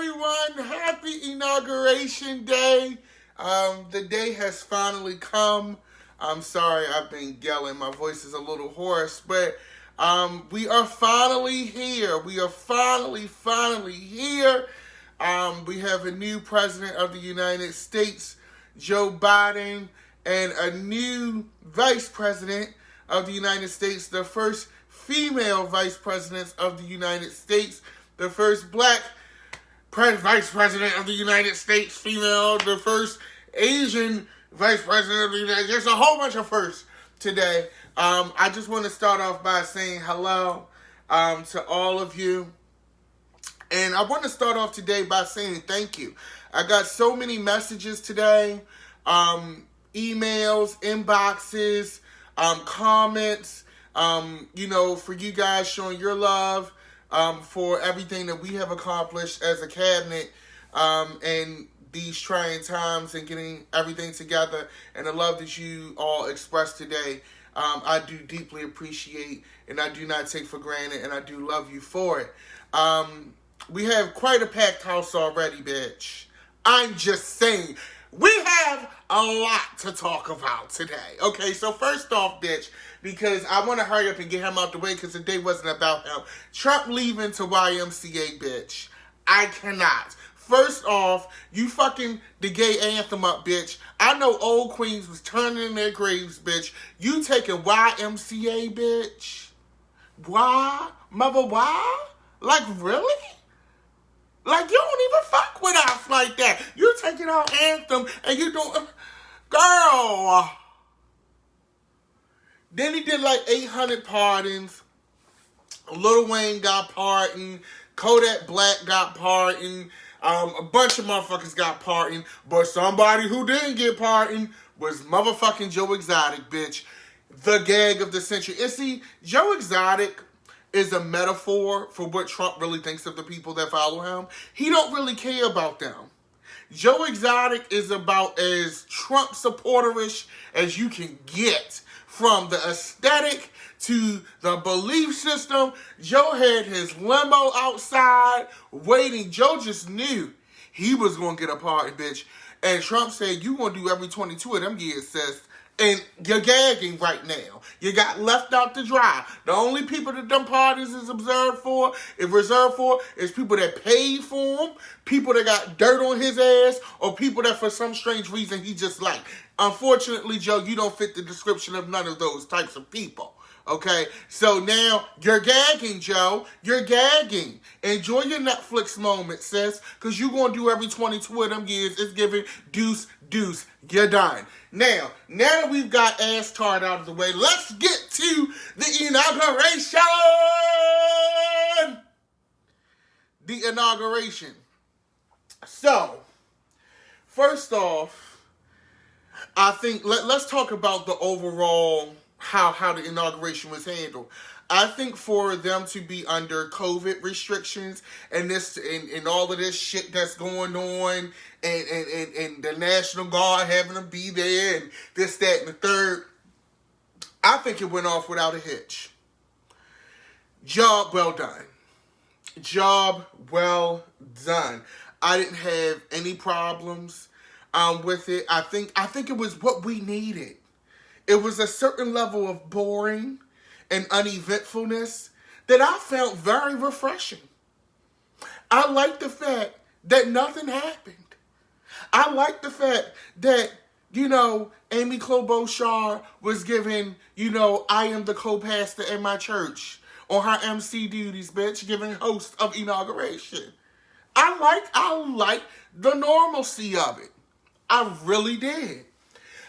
everyone. Happy Inauguration Day. The day has finally come. I'm sorry I've been yelling. My voice is a little hoarse, but we are finally here. We are finally here. We have a new president of the United States, Joe Biden, and a new vice president of the United States, the first female vice president of the United States, the first black vice president of the United States, female, the first Asian vice president of the United States. There's a whole bunch of firsts today. I just want to start off by saying hello to all of you. And I want to start off today by saying thank you. I got so many messages today, emails, inboxes, comments, for you guys showing your love for everything that we have accomplished as a cabinet and these trying times and getting everything together, and the love that you all expressed today. I do deeply appreciate, and I do not take for granted, and I do love you for it. We have quite a packed house already, bitch. I'm just saying, we have a lot to talk about today. Okay, so first off, bitch, because I want to hurry up and get him out the way because the day wasn't about him. Trump leaving to YMCA, bitch. I cannot. First off, you fucking the gay anthem up, bitch. I know old queens was turning in their graves, bitch. You taking YMCA, bitch? Why? Mother, why? Like, really? Like, you don't even fuck with us like that. You taking our anthem and you don't... Girl! Then he did like 800 pardons. Lil Wayne got pardoned. Kodak Black got pardoned. A bunch of motherfuckers got pardoned. But somebody who didn't get pardoned was motherfucking Joe Exotic, bitch. The gag of the century. And see, Joe Exotic is a metaphor for what Trump really thinks of the people that follow him. He don't really care about them. Joe Exotic is about as Trump supporterish as you can get. From the aesthetic to the belief system, Joe had his limo outside waiting. Joe just knew he was going to get a pardon, bitch. And Trump said, you going to do every 22 of them years, sis. And you're gagging right now. You got left out to dry. The only people that them parties is reserved for is people that paid for them, people that got dirt on his ass, or people that for some strange reason he just liked. Unfortunately, Joe, you don't fit the description of none of those types of people. Okay? So now, you're gagging, Joe. You're gagging. Enjoy your Netflix moment, sis, because you're going to do every 22 of them years. It's giving deuce. You're done. Now that we've got ass tart out of the way, let's get to the inauguration. The inauguration. So, first off, I think let's talk about the overall how the inauguration was handled. I think for them to be under COVID restrictions and this and all of this shit that's going on and the National Guard having to be there and this, that, and the third, I think it went off without a hitch. Job well done. Job well done. I didn't have any problems with it. I think it was what we needed. It was a certain level of boring and uneventfulness that I found very refreshing. I like the fact that nothing happened. I like the fact that, Amy Klobuchar was given, I am the co-pastor in my church on her MC duties, bitch, giving host of inauguration. I like the normalcy of it. I really did.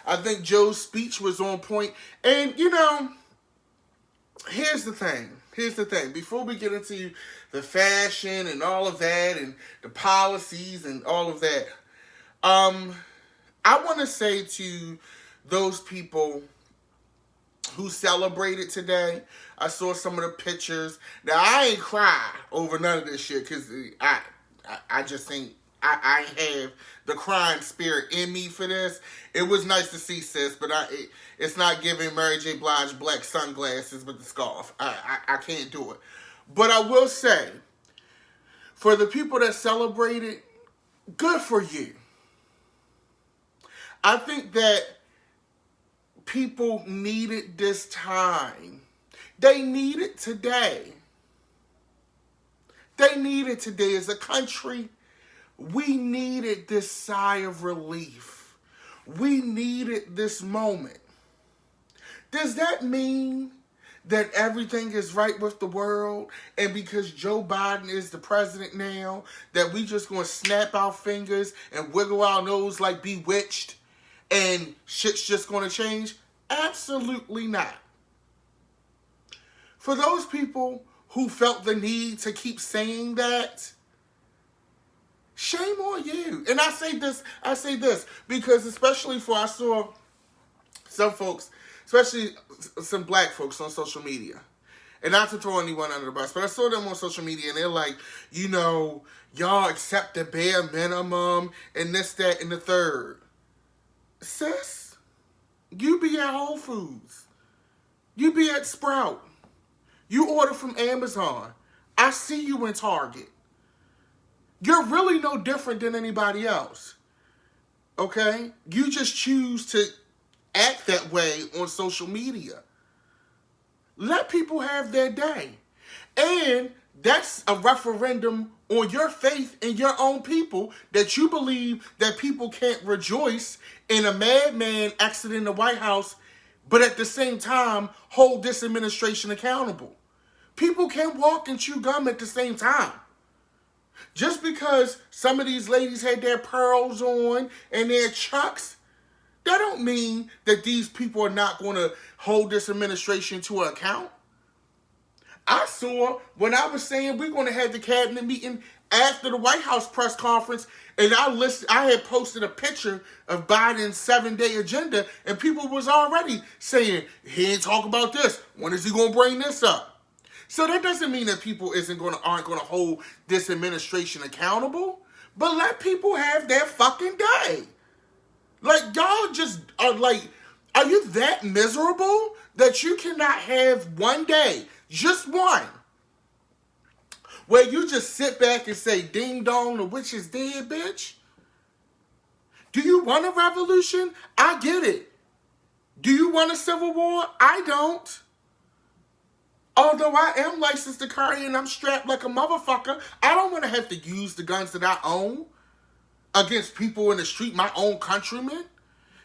I think Joe's speech was on point. And, here's the thing. Before we get into the fashion and all of that and the policies and all of that, I want to say to those people who celebrated today, I saw some of the pictures. Now, I ain't cry over none of this shit because I just ain't, I have the crying spirit in me for this. It was nice to see, sis, but it's not giving Mary J. Blige black sunglasses with the scarf. I can't do it. But I will say, For the people that celebrated, good for you. I think that people needed this time. They need it today. They need it today. As a country, we needed this sigh of relief. We needed this moment. Does that mean that everything is right with the world, and because Joe Biden is the president now, that we just going to snap our fingers and wiggle our nose like Bewitched and shit's just going to change? Absolutely not. For those people who felt the need to keep saying that, shame on you. And I say this because especially I saw some folks, especially some black folks on social media. And not to throw anyone under the bus, but I saw them on social media and they're like, y'all accept the bare minimum and this, that, and the third. Sis, you be at Whole Foods. You be at Sprout. You order from Amazon. I see you in Target. You're really no different than anybody else. Okay? You just choose to act that way on social media. Let people have their day. And that's a referendum on your faith in your own people, that you believe that people can't rejoice in a madman exiting the White House, but at the same time hold this administration accountable. People can't walk and chew gum at the same time. Just because some of these ladies had their pearls on and their chucks, that don't mean that these people are not going to hold this administration to account. I saw when I was saying we're going to have the cabinet meeting after the White House press conference, and I had posted a picture of Biden's 7-day agenda, and people was already saying, he ain't talk about this. When is he going to bring this up? So that doesn't mean that people aren't going to hold this administration accountable, but let people have their fucking day. Like, y'all just are like, are you that miserable that you cannot have one day, just one, where you just sit back and say, ding dong, the witch is dead, bitch? Do you want a revolution? I get it. Do you want a civil war? I don't. Although I am licensed to carry and I'm strapped like a motherfucker, I don't want to have to use the guns that I own against people in the street, my own countrymen.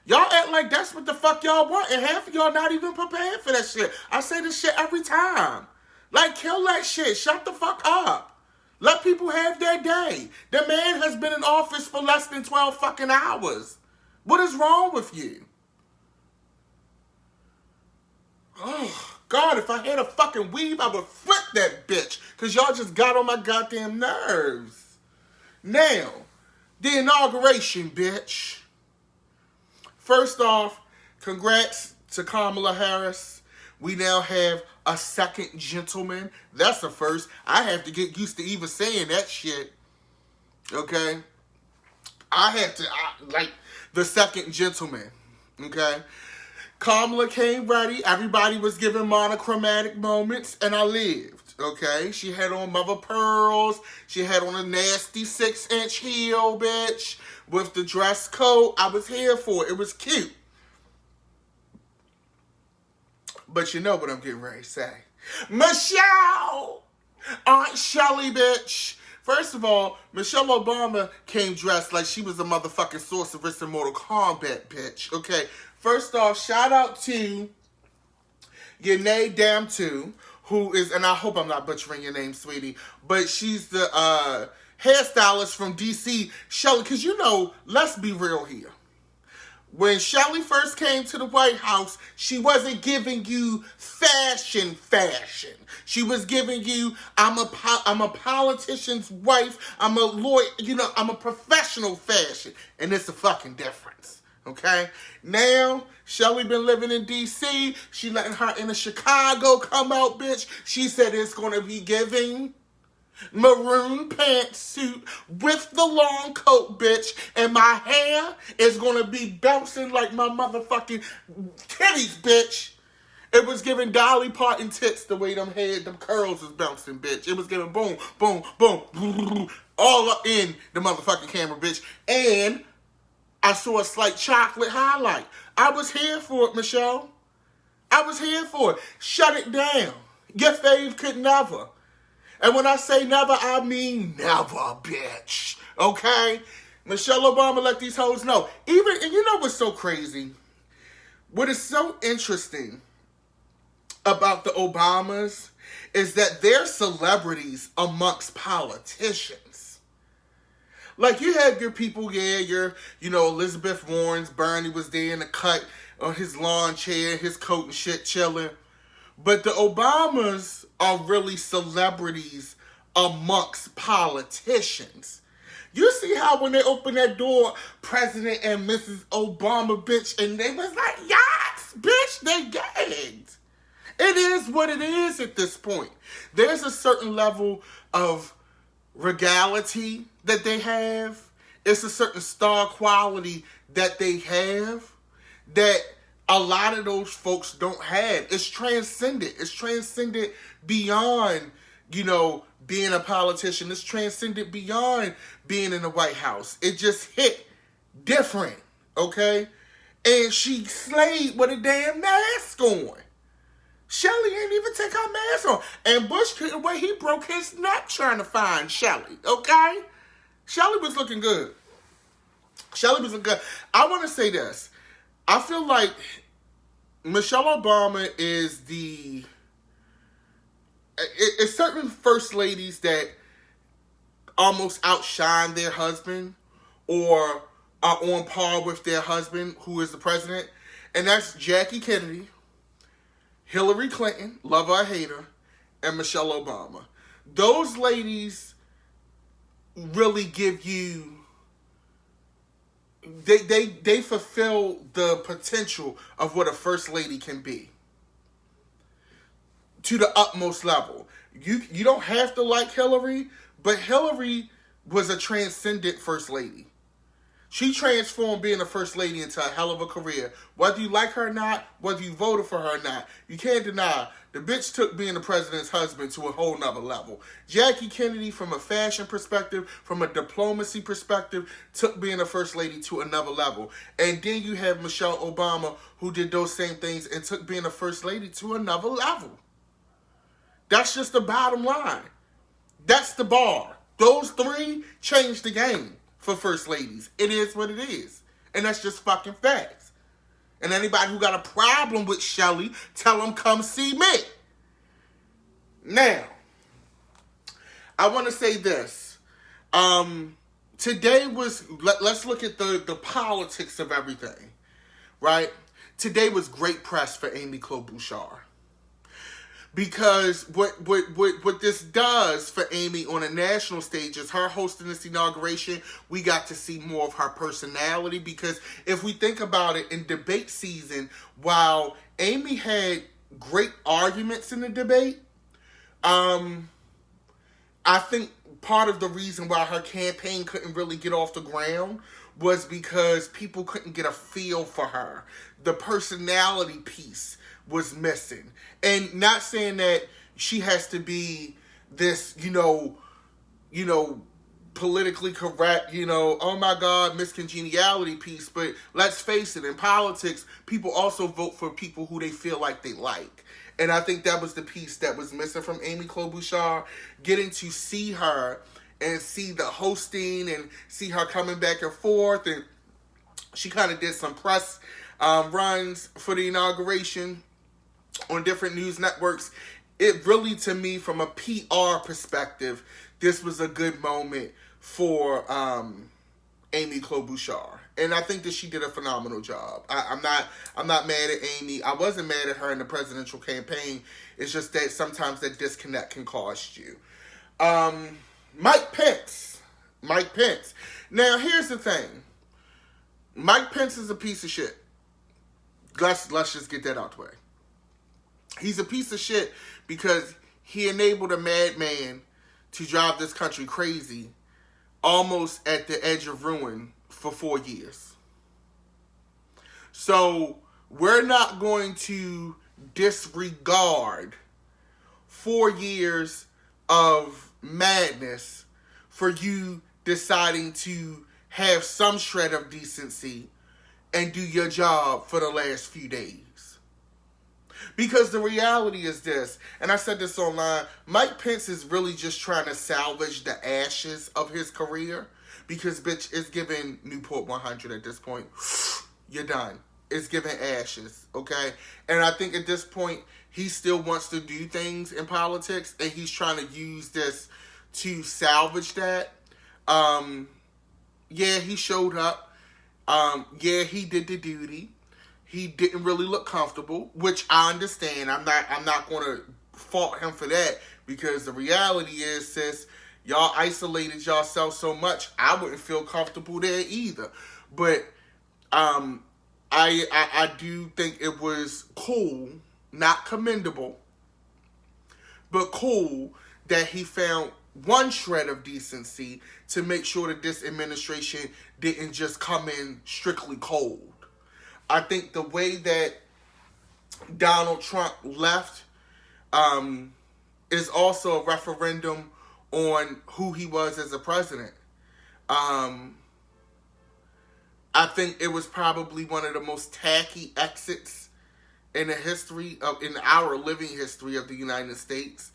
Y'all act like that's what the fuck y'all want, and half of y'all not even prepared for that shit. I say this shit every time. Like, kill that shit. Shut the fuck up. Let people have their day. The man has been in office for less than 12 fucking hours. What is wrong with you? Oh, God, if I had a fucking weave, I would flip that bitch. Because y'all just got on my goddamn nerves. Now, the inauguration, bitch. First off, congrats to Kamala Harris. We now have a second gentleman. That's a first. I have to get used to even saying that shit. Okay? Like, the second gentleman. Okay? Kamala came ready. Everybody was giving monochromatic moments, and I lived. Okay? She had on mother pearls. She had on a nasty 6-inch heel, bitch, with the dress coat. I was here for it. It was cute. But you know what I'm getting ready to say. Michelle! Aunt Shelly, bitch. First of all, Michelle Obama came dressed like she was a motherfucking sorceress in Mortal Kombat, bitch. Okay, first off, shout out to Yanae Damtu, who is, and I hope I'm not butchering your name, sweetie, but she's the hairstylist from DC. Shelly, because you know, let's be real here. When Shelly first came to the White House, she wasn't giving you fashion. She was giving you, I'm a politician's wife, I'm a lawyer, I'm a professional fashion. And it's a fucking difference, okay? Now, Shelly been living in D.C., she letting her inner Chicago come out, bitch. She said it's going to be giving maroon pantsuit with the long coat, bitch, and my hair is gonna be bouncing like my motherfucking titties, bitch. It was giving Dolly Parton tits the way them curls was bouncing, bitch. It was giving boom, boom, boom, all up in the motherfucking camera, bitch. And I saw a slight chocolate highlight. I was here for it, Michelle. I was here for it. Shut it down. Your fave could never. And when I say never, I mean never, bitch. Okay? Michelle Obama let these hoes know. And you know what's so crazy? What is so interesting about the Obamas is that they're celebrities amongst politicians. Like, you had your people, Elizabeth Warren's, Bernie was there in the cut on his lawn chair, his coat and shit, chilling. But the Obamas are really celebrities amongst politicians. You see how when they opened that door, President and Mrs. Obama, bitch, and they was like, yes, bitch, they gagged. It is what it is at this point. There's a certain level of regality that they have. It's a certain star quality that they have that a lot of those folks don't have. It's transcendent. It's transcendent beyond, being a politician. It's transcendent beyond being in the White House. It just hit different, okay? And she slayed with a damn mask on. Shelly ain't even take her mask on. And Bush couldn't wait. He broke his neck trying to find Shelly, okay? Shelly was looking good. I want to say this. I feel like Michelle Obama is it's certain first ladies that almost outshine their husband or are on par with their husband, who is the president. And that's Jackie Kennedy, Hillary Clinton, love her or hate her, and Michelle Obama. Those ladies really give you, they fulfill the potential of what a first lady can be to the utmost level. You don't have to like Hillary, but Hillary was a transcendent first lady. She transformed being a first lady into a hell of a career. Whether you like her or not, whether you voted for her or not, you can't deny the bitch took being the president's husband to a whole nother level. Jackie Kennedy, from a fashion perspective, from a diplomacy perspective, took being a first lady to another level. And then you have Michelle Obama, who did those same things and took being a first lady to another level. That's just the bottom line. That's the bar. Those three changed the game for first ladies. It is what it is. And that's just fucking facts. And anybody who got a problem with Shelly, tell them come see me. Now, I want to say this. Today was, let's look at the politics of everything, right? Today was great press for Amy Klobuchar. Because what this does for Amy on a national stage is her hosting this inauguration, we got to see more of her personality. Because if we think about it, in debate season, while Amy had great arguments in the debate, I think part of the reason why her campaign couldn't really get off the ground was because people couldn't get a feel for her. The personality piece was missing. And not saying that she has to be this, politically correct, oh my God, miscongeniality piece. But let's face it, in politics, people also vote for people who they feel like they like. And I think that was the piece that was missing from Amy Klobuchar, getting to see her and see the hosting and see her coming back and forth. And she kind of did some press runs for the inauguration on different news networks. It really, to me, from a PR perspective, this was a good moment for Amy Klobuchar. And I think that she did a phenomenal job. I'm not mad at Amy. I wasn't mad at her in the presidential campaign. It's just that sometimes that disconnect can cost you. Mike Pence. Now, here's the thing. Mike Pence is a piece of shit. Let's just get that out the way. He's a piece of shit because he enabled a madman to drive this country crazy, almost at the edge of ruin, for 4 years. So we're not going to disregard 4 years of madness for you deciding to have some shred of decency and do your job for the last few days. Because the reality is this, and I said this online, Mike Pence is really just trying to salvage the ashes of his career. Because, bitch, it's giving Newport 100 at this point. You're done. It's giving ashes, okay? And I think at this point, he still wants to do things in politics, and he's trying to use this to salvage that. Yeah, he showed up. Yeah, he did the duty. He didn't really look comfortable, which I understand. I'm not going to fault him for that, because the reality is, sis, y'all isolated yourself so much, I wouldn't feel comfortable there either. But I do think it was cool, not commendable, but cool that he found one shred of decency to make sure that this administration didn't just come in strictly cold. I think the way that Donald Trump left is also a referendum on who he was as a president. I think it was probably one of the most tacky exits in the history of, in our living history of the United States.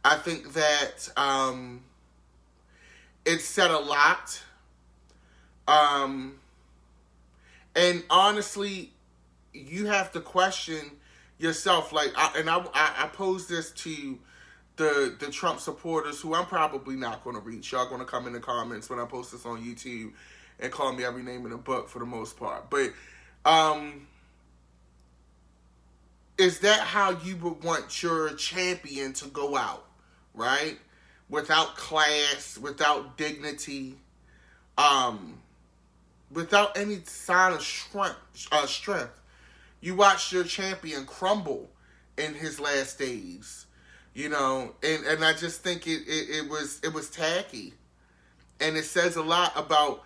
I think that it said a lot. And honestly, you have to question yourself. Like, I posed this to the Trump supporters, who I'm probably not going to reach. Y'all going to come in the comments when I post this on YouTube and call me every name in the book for the most part. But is that how you would want your champion to go out, right? Without class, without dignity, without any sign of strength. You watched your champion crumble in his last days, you know, and I just think it was tacky, and it says a lot about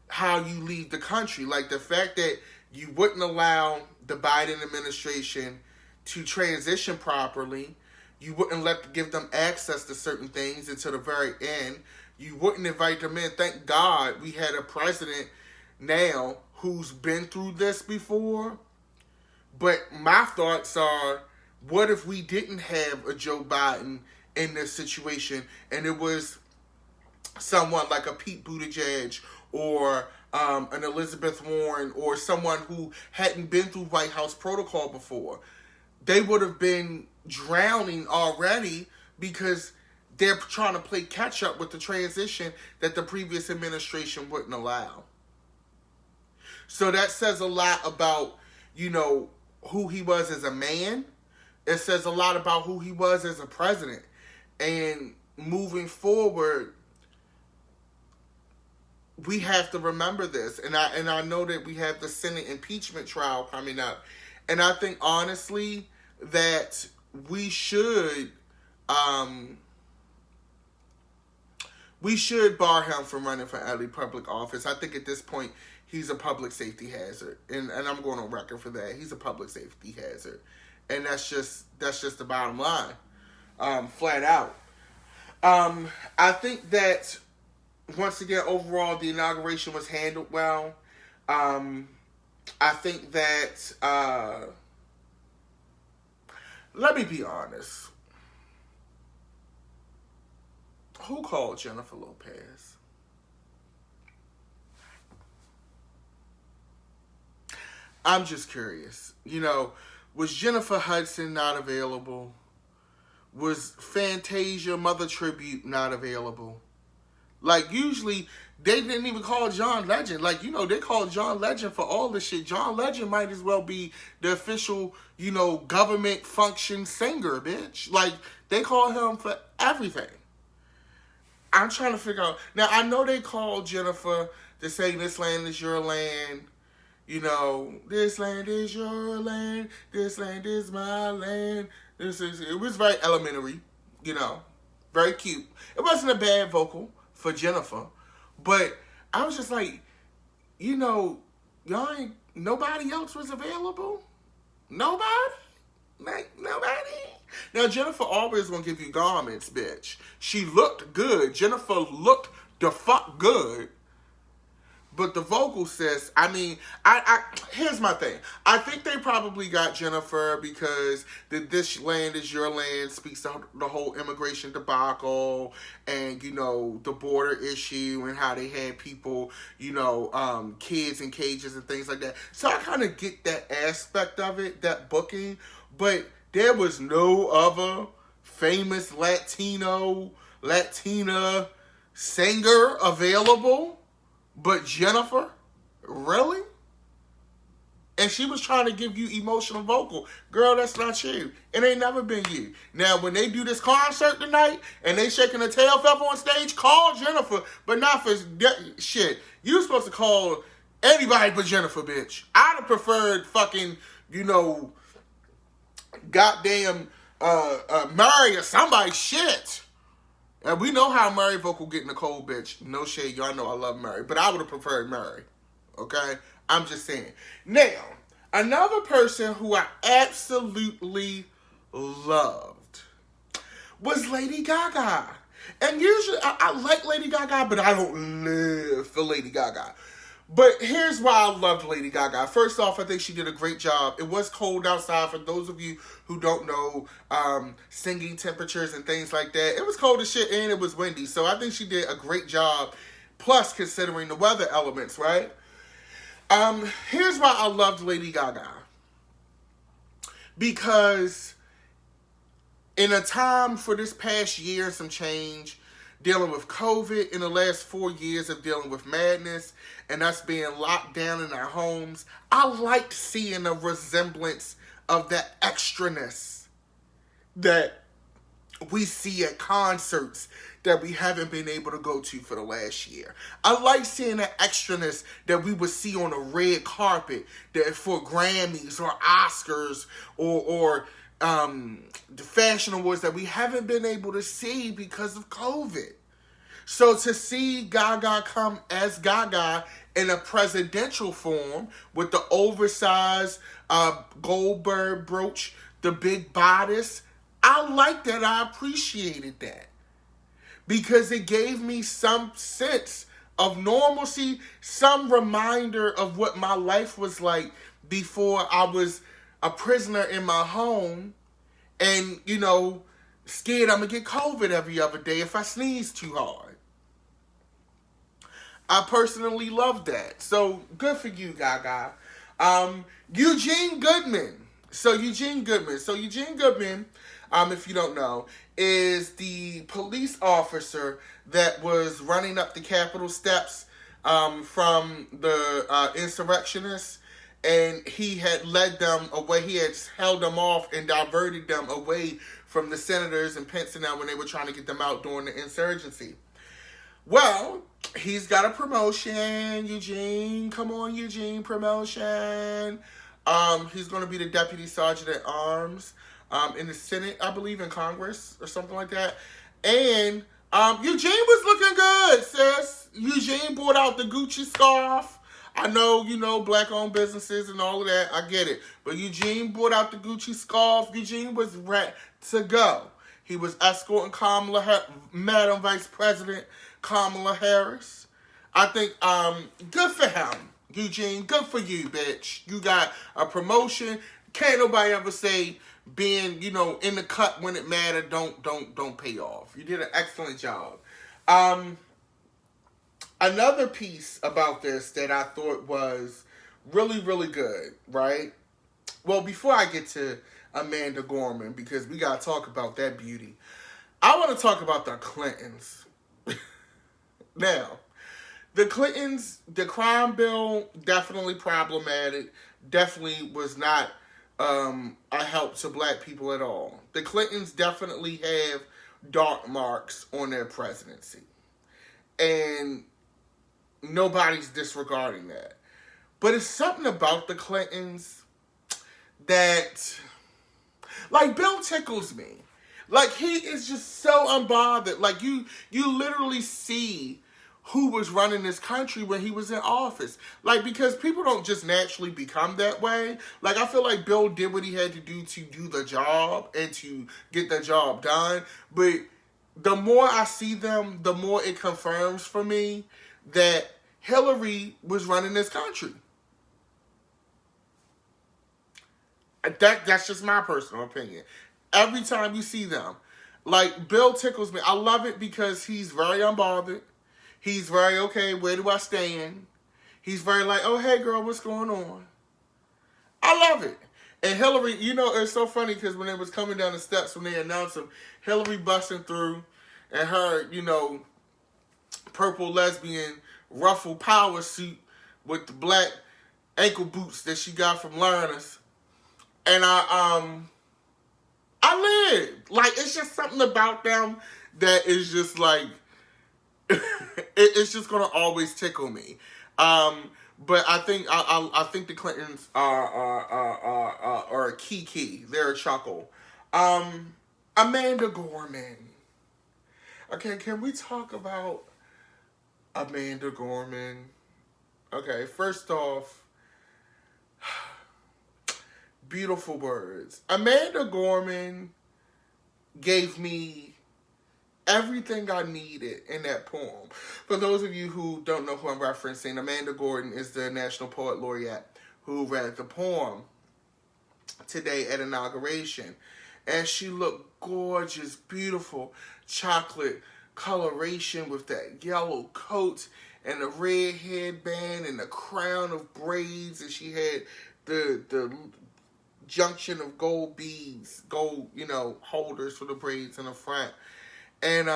how you lead the country. Like the fact that you wouldn't allow the Biden administration to transition properly. You wouldn't give them access to certain things until the very end. You wouldn't invite them in. Thank God we had a president now who's been through this before. But my thoughts are, what if we didn't have a Joe Biden in this situation, and it was someone like a Pete Buttigieg or an Elizabeth Warren or someone who hadn't been through White House protocol before? They would have been drowning already because they're trying to play catch up with the transition that the previous administration wouldn't allow. So that says a lot about, you know, who he was as a man. It says a lot about who he was as a president. And moving forward, we have to remember this. And I know that we have the Senate impeachment trial coming up. And I think, honestly, that we should bar him from running for any public office. I think at this point, he's a public safety hazard. And I'm going on record for that. He's a public safety hazard. And that's just the bottom line. Flat out. I think that, once again, overall, the inauguration was handled well. I think that, let me be honest. Who called Jennifer Lopez? I'm just curious. You know, was Jennifer Hudson not available? Was Fantasia Mother Tribute not available? Like, usually, they didn't even call John Legend. Like, you know, they called John Legend for all this shit. John Legend might as well be the official, you know, government function singer, bitch. Like, they call him for everything. I'm trying to figure out. Now, I know they called Jennifer to say, this land is your land. You know, this land is your land. This land is my land. It was very elementary, you know, very cute. It wasn't a bad vocal for Jennifer, but I was just like, you know, nobody else was available? Nobody? Like, nobody. Now, Jennifer always gonna give you garments, bitch. She looked good. Jennifer looked the fuck good. But the vocal sis, I mean, here's my thing. I think they probably got Jennifer because This Land Is Your Land speaks to the whole immigration debacle and, you know, the border issue and how they had people, you know, kids in cages and things like that. So I kind of get that aspect of it, that booking. But there was no other famous Latina singer available. But Jennifer? Really? And she was trying to give you emotional vocal. Girl, that's not you. It ain't never been you. Now, when they do this concert tonight and they shaking the tail feather on stage, call Jennifer. But not for shit. You were supposed to call anybody but Jennifer, bitch. I'd have preferred fucking, you know, goddamn Murray or somebody. Shit. And we know how Murray vocal get in the cold, bitch. No shade, y'all know I love Murray. But I would have preferred Murray. Okay? I'm just saying. Now, another person who I absolutely loved was Lady Gaga. And usually, I like Lady Gaga, but I don't live for Lady Gaga. But here's why I loved Lady Gaga. First off, I think she did a great job. It was cold outside. For those of you who don't know singing temperatures and things like that, it was cold as shit and it was windy. So I think she did a great job. Plus, considering the weather elements, right? Here's why I loved Lady Gaga. Because in a time for this past year, some change, dealing with COVID in the last 4 years of dealing with madness and us being locked down in our homes, I liked seeing a resemblance of that extraness that we see at concerts that we haven't been able to go to for the last year. I like seeing that extraness that we would see on a red carpet that for Grammys or Oscars or the fashion awards that we haven't been able to see because of COVID. So to see Gaga come as Gaga in a presidential form with the oversized Goldberg brooch, the big bodice, I like that. I appreciated that. Because it gave me some sense of normalcy, some reminder of what my life was like before I was a prisoner in my home and, you know, scared I'm going to get COVID every other day if I sneeze too hard. I personally love that. So, good for you, Gaga. Eugene Goodman. Eugene Goodman, if you don't know, is the police officer that was running up the Capitol steps from the insurrectionists. And he had led them away. He had held them off and diverted them away from the senators and Pence and them when they were trying to get them out during the insurgency. Well, he's got a promotion, Eugene. Come on, Eugene, promotion. He's going to be the Deputy Sergeant at Arms in the Senate, I believe, in Congress or something like that. And Eugene was looking good, sis. Eugene brought out the Gucci scarf. I know, you know, black-owned businesses and all of that. I get it. But Eugene brought out the Gucci scarf. Eugene was ready to go. He was escorting Madam Vice President Kamala Harris. I think, good for him, Eugene. Good for you, bitch. You got a promotion. Can't nobody ever say being, you know, in the cut when it mattered don't pay off. You did an excellent job. Another piece about this that I thought was really, really good, right? Well, before I get to Amanda Gorman, because we got to talk about that beauty, I want to talk about the Clintons. Now, the Clintons, the crime bill, definitely problematic, definitely was not a help to black people at all. The Clintons definitely have dark marks on their presidency. And nobody's disregarding that. But it's something about the Clintons that, like, Bill tickles me. Like, he is just so unbothered. Like, you literally see who was running this country when he was in office. Like, because people don't just naturally become that way. Like, I feel like Bill did what he had to do the job and to get the job done. But the more I see them, the more it confirms for me that Hillary was running this country. That's just my personal opinion. Every time you see them, like, Bill tickles me. I love it because he's very unbothered. He's very, okay, where do I stand? He's very like, oh, hey, girl, what's going on? I love it. And Hillary, you know, it's so funny because when it was coming down the steps when they announced him, Hillary busting through and her, you know, purple lesbian ruffle power suit with the black ankle boots that she got from Learners. And I lived. Like, it's just something about them that is just like, it's just gonna always tickle me. But I think I think the Clintons are a key. They're a chuckle. Amanda Gorman. Okay, can we talk about Amanda Gorman? Okay, first off, beautiful words. Amanda Gorman gave me everything I needed in that poem. For those of you who don't know who I'm referencing, Amanda Gorman is the National Poet Laureate who read the poem today at inauguration. And she looked gorgeous, beautiful, chocolate coloration with that yellow coat and the red headband and the crown of braids. And she had the junction of gold beads, gold, you know, holders for the braids in the front. And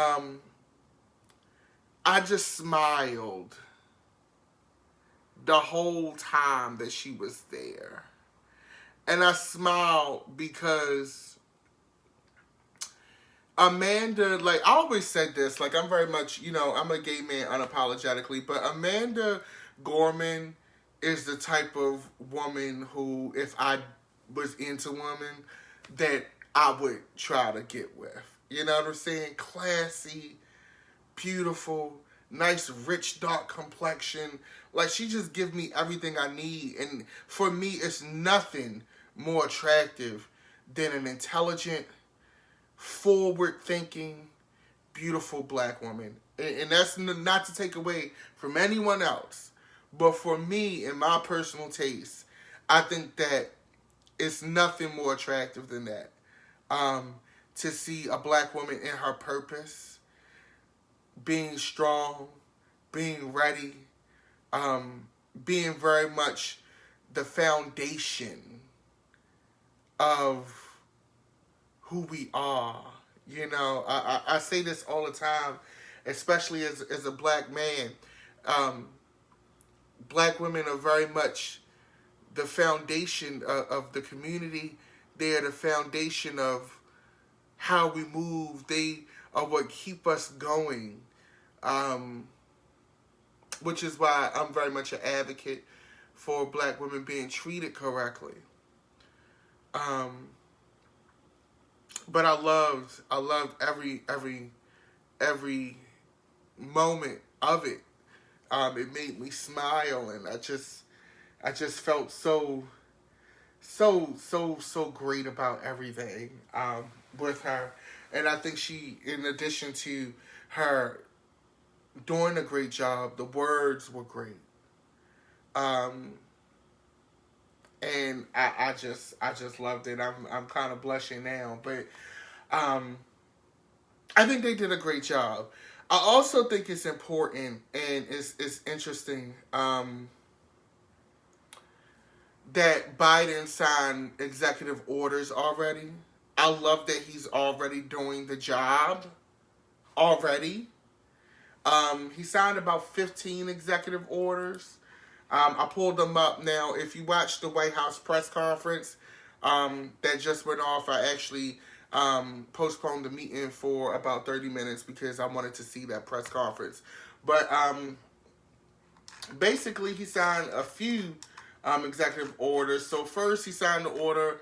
I just smiled the whole time that she was there. And I smiled because Amanda, like, I always said this, like, I'm very much, you know, I'm a gay man unapologetically, but Amanda Gorman is the type of woman who, if I was into women, that I would try to get with. You know what I'm saying? Classy, beautiful, nice, rich, dark complexion. Like, she just gives me everything I need. And for me, it's nothing more attractive than an intelligent, forward-thinking, beautiful black woman. And that's not to take away from anyone else. But for me, in my personal taste, I think that it's nothing more attractive than that. To see a black woman in her purpose, being strong, being ready, being very much the foundation of who we are. You know, I say this all the time, especially as a black man. Black women are very much the foundation of the community. They are the foundation of how we move. They are what keep us going, which is why I'm very much an advocate for black women being treated correctly. But I loved every moment of it. It made me smile, and I just felt so great about everything with her. And I think she, in addition to her doing a great job, the words were great. And I just loved it. I'm kind of blushing now, but I think they did a great job. I also think it's important and it's interesting that Biden signed executive orders already. I love that he's already doing the job already. He signed about 15 executive orders. I pulled them up now. If you watch the White House press conference that just went off, I actually postponed the meeting for about 30 minutes because I wanted to see that press conference. But basically, he signed a few executive orders. So first, he signed the order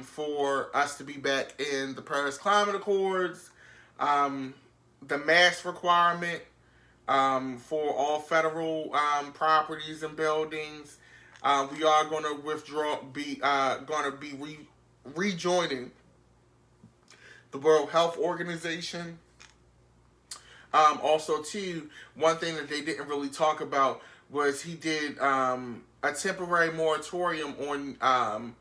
for us to be back in the Paris Climate Accords, the mask requirement for all federal properties and buildings. We are going to rejoining the World Health Organization. Also, too, one thing that they didn't really talk about was he did a temporary moratorium on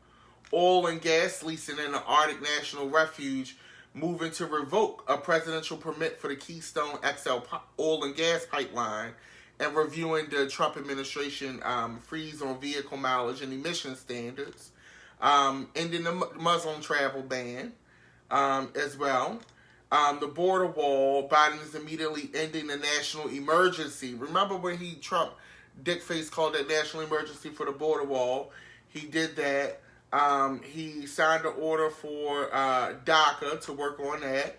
oil and gas leasing in the Arctic National Refuge, moving to revoke a presidential permit for the Keystone XL oil and gas pipeline, and reviewing the Trump administration freeze on vehicle mileage and emission standards, ending the Muslim travel ban as well. The border wall, Biden is immediately ending the national emergency. Remember when Trump, dickface, called that national emergency for the border wall? He did that. He signed an order for DACA to work on that.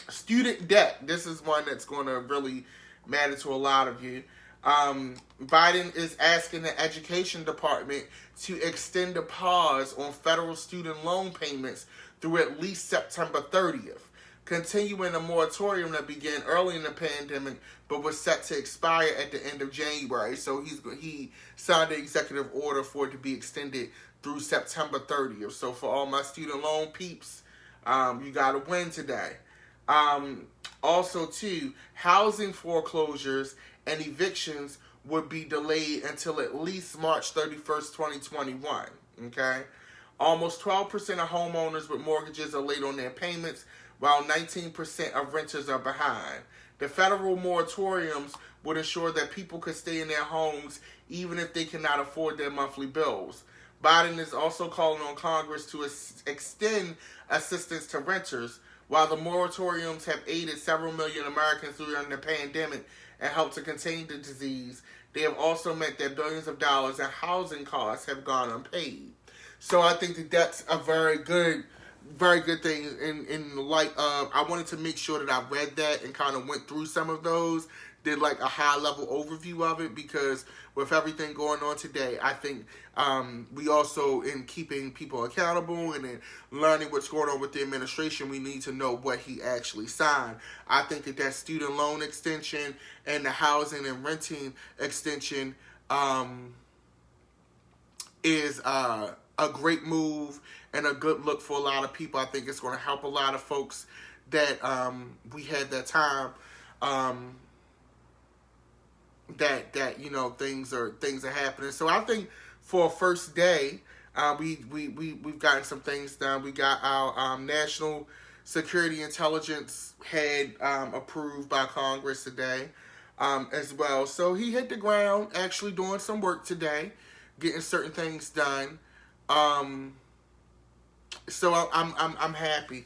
Student debt. This is one that's going to really matter to a lot of you. Biden is asking the education department to extend a pause on federal student loan payments through at least September 30th, continuing a moratorium that began early in the pandemic but was set to expire at the end of January. So he signed an executive order for it to be extended through September 30th. So for all my student loan peeps, you got to win today. Also, too, housing foreclosures and evictions would be delayed until at least March 31st, 2021. Okay? Almost 12% of homeowners with mortgages are late on their payments, while 19% of renters are behind. The federal moratoriums would ensure that people could stay in their homes even if they cannot afford their monthly bills. Biden is also calling on Congress to extend assistance to renters. While the moratoriums have aided several million Americans during the pandemic and helped to contain the disease, they have also meant that billions of dollars in housing costs have gone unpaid. So I think that that's a very good thing in light of, I wanted to make sure that I read that and kind of went through some of those, did like a high level overview of it, because with everything going on today, I think we also, in keeping people accountable and in learning what's going on with the administration, we need to know what he actually signed. I think that student loan extension and the housing and renting extension is a great move and a good look for a lot of people. I think it's going to help a lot of folks that we had that time that you know things are happening. So I think for a first day, we've gotten some things done. We got our National Security Intelligence head approved by Congress today as well. So he hit the ground actually doing some work today, getting certain things done. So I'm happy.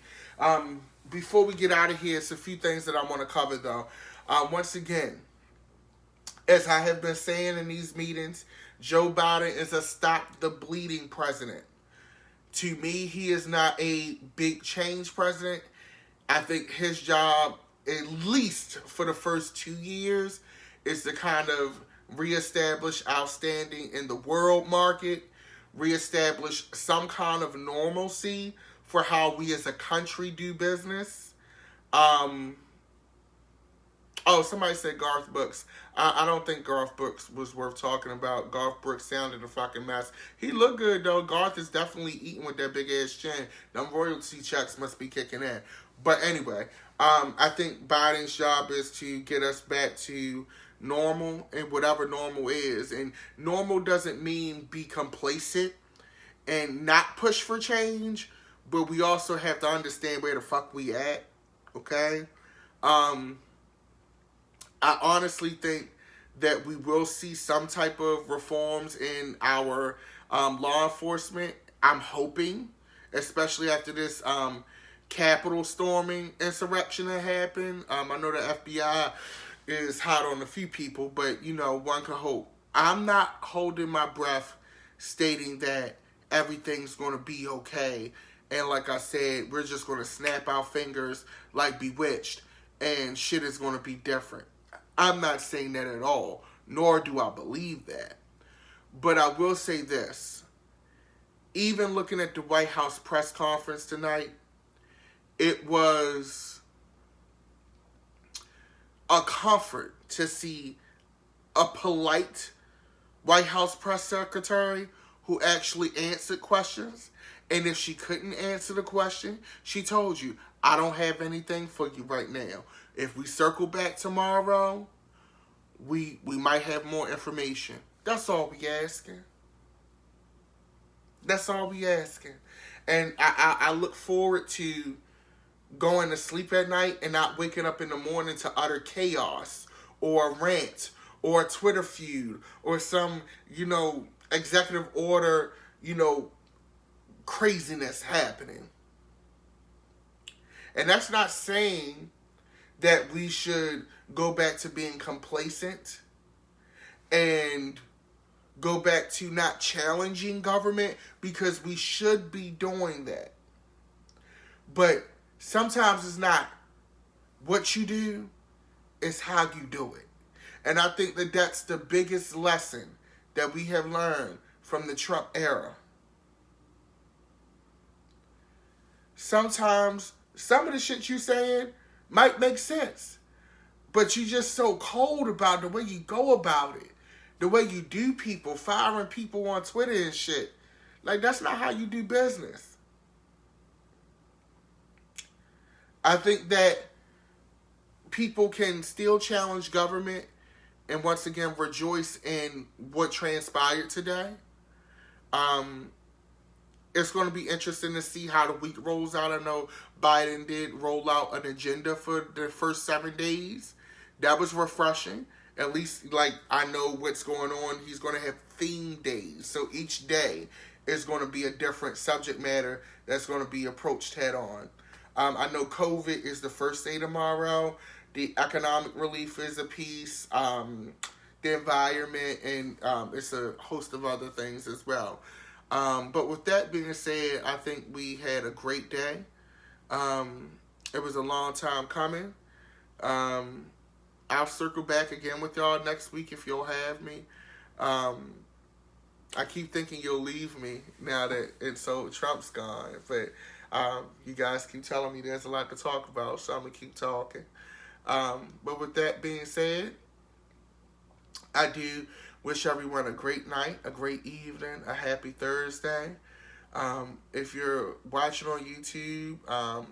Before we get out of here, it's a few things that I want to cover though. Once again, as I have been saying in these meetings, Joe Biden is a stop the bleeding president. To me, he is not a big change president. I think his job, at least for the first 2 years, is to kind of reestablish our standing in the world market, reestablish some kind of normalcy for how we as a country do business. Oh, somebody said Garth Brooks. I don't think Garth Brooks was worth talking about. Garth Brooks sounded a fucking mess. He looked good, though. Garth is definitely eating with that big-ass chin. Them royalty checks must be kicking in. But anyway, I think Biden's job is to get us back to normal and whatever normal is. And normal doesn't mean be complacent and not push for change, but we also have to understand where the fuck we at, okay? I honestly think that we will see some type of reforms in our law enforcement. I'm hoping, especially after this Capitol storming insurrection that happened. I know the FBI is hot on a few people, but, you know, one can hope. I'm not holding my breath stating that everything's going to be okay. And like I said, we're just going to snap our fingers like Bewitched and shit is going to be different. I'm not saying that at all, nor do I believe that. But I will say this. Even looking at the White House press conference tonight, it was a comfort to see a polite White House press secretary who actually answered questions. And if she couldn't answer the question, she told you, I don't have anything for you right now. If we circle back tomorrow, we might have more information. That's all we asking. That's all we asking. And I look forward to going to sleep at night and not waking up in the morning to utter chaos or a rant or a Twitter feud or some, executive order, craziness happening. And that's not saying that we should go back to being complacent and go back to not challenging government, because we should be doing that. But sometimes it's not what you do, it's how you do it. And I think that that's the biggest lesson that we have learned from the Trump era. Sometimes some of the shit you saying might make sense, but you just so cold about the way you go about it, the way you do people, firing people on Twitter and shit. Like, that's not how you do business. I think that people can still challenge government and once again rejoice in what transpired today. It's going to be interesting to see how the week rolls out. I know Biden did roll out an agenda for the first 7 days. That was refreshing. At least, I know what's going on. He's going to have theme days. So each day is going to be a different subject matter that's going to be approached head on. I know COVID is the first day tomorrow. The economic relief is a piece. The environment, and it's a host of other things as well. But with that being said, I think we had a great day. It was a long time coming. I'll circle back again with y'all next week if you'll have me. I keep thinking you'll leave me now that Trump's gone. But you guys keep telling me there's a lot to talk about, so I'm going to keep talking. But with that being said, I do wish everyone a great night, a great evening, a happy Thursday. If you're watching on YouTube,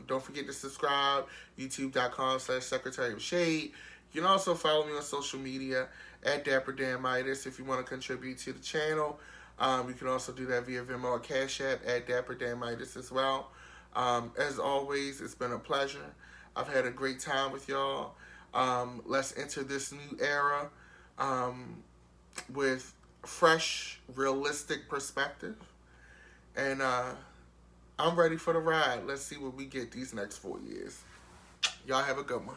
don't forget to subscribe, youtube.com/Secretary of Shade. You can also follow me on social media at Dapper Damitis if you want to contribute to the channel. You can also do that via Venmo or Cash App at Dapper Damitis as well. As always, it's been a pleasure. I've had a great time with y'all. Let's enter this new era with fresh, realistic perspective. And I'm ready for the ride. Let's see what we get these next 4 years. Y'all have a good one.